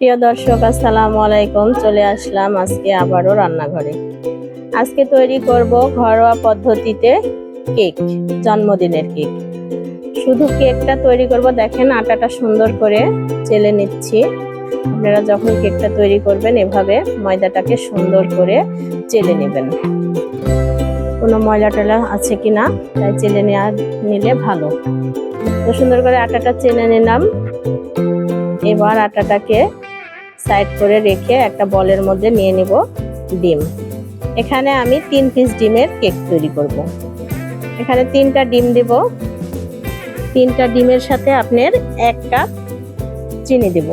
প্রিয় দর্শক, আসসালামু আলাইকুম। চলে আসলাম আজকে আবারও রান্নাঘরে। আজকে তৈরি করব ঘরোয়া পদ্ধতিতে কেক, জন্মদিনের কেক। শুধু কেকটা তৈরি করব। দেখেন, আটাটা সুন্দর করে চেলে নিচ্ছি। আপনারা যখন কেকটা তৈরি করবেন এভাবে ময়দাটাকে সুন্দর করে চেলে নেবেন। কোনো ময়লা টয়লা আছে কিনা তাই চেলে নিলে ভালো। তো সুন্দর করে আটাটা চেলে নিলাম। এবার আটাটাকে সাইড করে রেখে একটা বলের মধ্যে নিয়ে নেব ডিম। এখানে আমি 3 পিস ডিমের কেক তৈরি করব। এখানে 3টা ডিম দেব। 3টা ডিমের সাথে আপনার 1 কাপ চিনি দেব।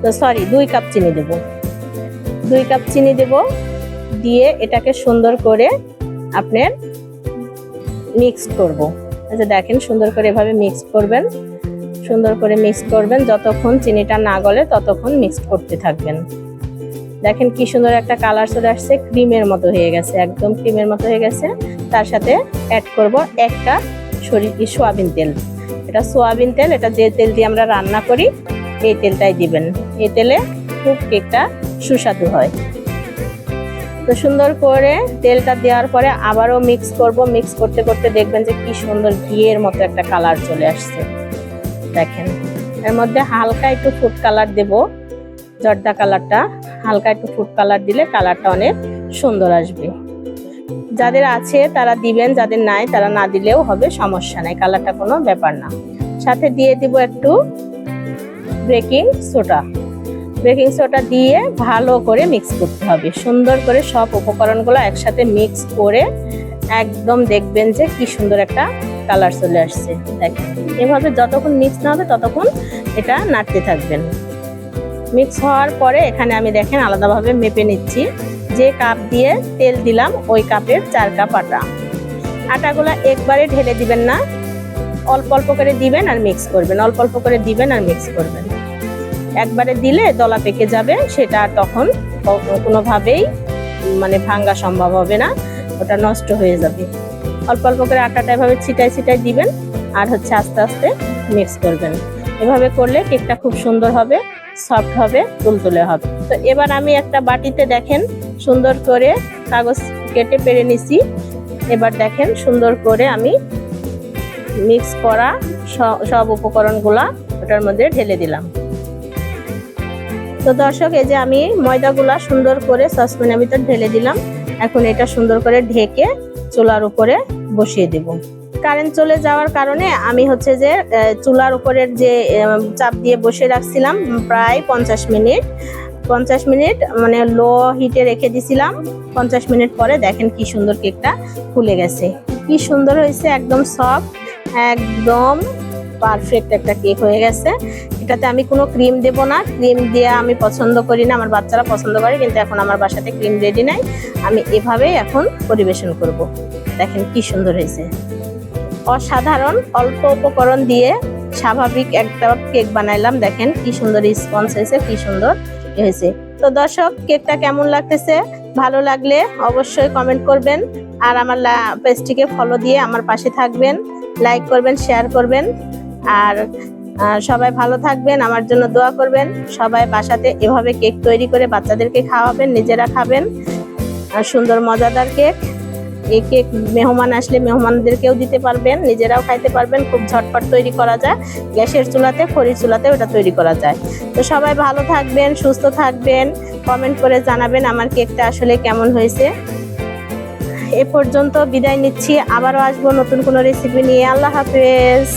তো সরি, 2 কাপ চিনি দেব। 2 কাপ চিনি দেব। দিয়ে এটাকে সুন্দর করে আপনার মিক্স করব। আচ্ছা, দেখেন সুন্দর করে এভাবে মিক্স করবেন। সুন্দর করে মিক্স করবেন, যতক্ষণ চিনিটা না গলে ততক্ষণ মিক্স করতে থাকবেন। দেখেন কি সুন্দর একটা কালার চলে আসছে, ক্রিমের মতো হয়ে গেছে, একদম ক্রিমের মতো হয়ে গেছে। তার সাথে অ্যাড করব 1 কাপ সোয়াবিন তেল। এটা সোয়াবিন তেল, এটা যে তেল দিয়ে আমরা রান্না করি এই তেলটাই দিবেন। এই তেলে খুব কেকটা সুস্বাদু হয়। তো সুন্দর করে তেলটা দেওয়ার পরে আবারও মিক্স করব। মিক্স করতে করতে দেখবেন যে কি সুন্দর ঘিয়ের মতো একটা কালার চলে আসছে। দেখেন, এর মধ্যে হালকা একটু ফুড কালার দেব, জর্দা কালারটা। হালকা একটু ফুড কালার দিলে কালারটা অনেক সুন্দর আসবে। যাদের আছে তারা দিবেন, যাদের নাই তারা না দিলেও হবে, সমস্যা নাই, কালারটা কোনো ব্যাপার না। সাথে দিয়ে দিব একটু বেকিং সোডা। বেকিং সোডা দিয়ে ভালো করে মিক্স করতে হবে। সুন্দর করে সব উপকরণগুলো একসাথে মিক্স করে একদম দেখবেন যে কি সুন্দর একটা কালার চলে আসছে। দেখেন, এভাবে যতক্ষণ মিক্স না হবে ততক্ষণ এটা নাড়তে থাকবেন। মিক্স হওয়ার পরে এখানে আমি দেখেন আলাদাভাবে মেপে নিচ্ছি। যে কাপ দিয়ে তেল দিলাম ওই কাপের 4 কাপ আটা। আটাগুলো একবারে ঢেলে দিবেন না, অল্প অল্প করে দিবেন আর মিক্স করবেন। অল্প অল্প করে দিবেন আর মিক্স করবেন। একবারে দিলে দলা পেকে যাবে, সেটা তখন কোনোভাবেই ভাঙা সম্ভব হবে না, ওটা নষ্ট হয়ে যাবে। অল্প অল্প করে আটাটা এভাবে ছিটাই ছিটাই দিবেন আর আস্তে আস্তে মিক্স করবেন। এভাবে করলে কেকটা খুব সুন্দর হবে, সফট হবে, তুলতুলে হবে। তো এবার আমি একটা বাটিতে দেখেন সুন্দর করে কাগজ কেটে পেরে নিছি। এবার দেখেন সুন্দর করে আমি মিক্স করা সব উপকরণগুলা ওটার মধ্যে ঢেলে দিলাম। তো দর্শক, এই যে আমি ময়দাগুলা সুন্দর করে সসপ্যানের ভিতর ঢেলে দিলাম। এখন এটা সুন্দর করে ঢেকে চুলার উপরে বসিয়ে দেব। কারেন্ট চলে যাওয়ার কারণে আমি যে চুলার উপরের যে চাপ দিয়ে বসে রাখছিলাম প্রায় 50 মিনিট। 50 মিনিট লো হিটে রেখে দিছিলাম। 50 মিনিট পরে দেখেন কি সুন্দর কেকটা ফুলে গেছে, কি সুন্দর হয়েছে, একদম সফট, একদম পারফেক্ট একটা কেক হয়ে গেছে। এটাতে আমি কোনো ক্রিম দেব না, ক্রিম দিয়ে আমি পছন্দ করি না, আমার বাচ্চারা পছন্দ করে, কিন্তু এখন আমার বাসাতে ক্রিম রেডি নাই। আমি এভাবেই এখন পরিবেশন করব। দেখেন কি সুন্দর হয়েছে, অসাধারণ। অল্প উপকরণ দিয়ে স্বাভাবিক একটা কেক বানাইলাম। দেখেন কি সুন্দর রেসপন্স হয়েছে, কি সুন্দর হয়েছে। তো দর্শক, কেকটা কেমন লাগতেছে, ভালো লাগলে অবশ্যই কমেন্ট করবেন আর আমার পেজটিকে ফলো দিয়ে আমার পাশে থাকবেন, লাইক করবেন, শেয়ার করবেন। আর সবাই ভালো থাকবেন, আমার জন্য দোয়া করবেন। সবাই বাসাতে এভাবে কেক তৈরি করে বাচ্চাদেরকে খাওয়াবেন, নিজেরা খাবেন। আর সুন্দর মজাদার কেক, এই কেক মেহমান আসলে মেহমানদেরকেও দিতে পারবেন, নিজেরাও খাইতে পারবেন। খুব ঝটপট তৈরি করা যায়, গ্যাসের চুলাতে, খড়ির চুলাতে ওটা তৈরি করা যায়। তো সবাই ভালো থাকবেন, সুস্থ থাকবেন, কমেন্ট করে জানাবেন আমার কেকটা আসলে কেমন হয়েছে। এ পর্যন্ত বিদায় নিচ্ছি, আবারও আসবো নতুন কোনো রেসিপি নিয়ে। আল্লাহ হাফেজ।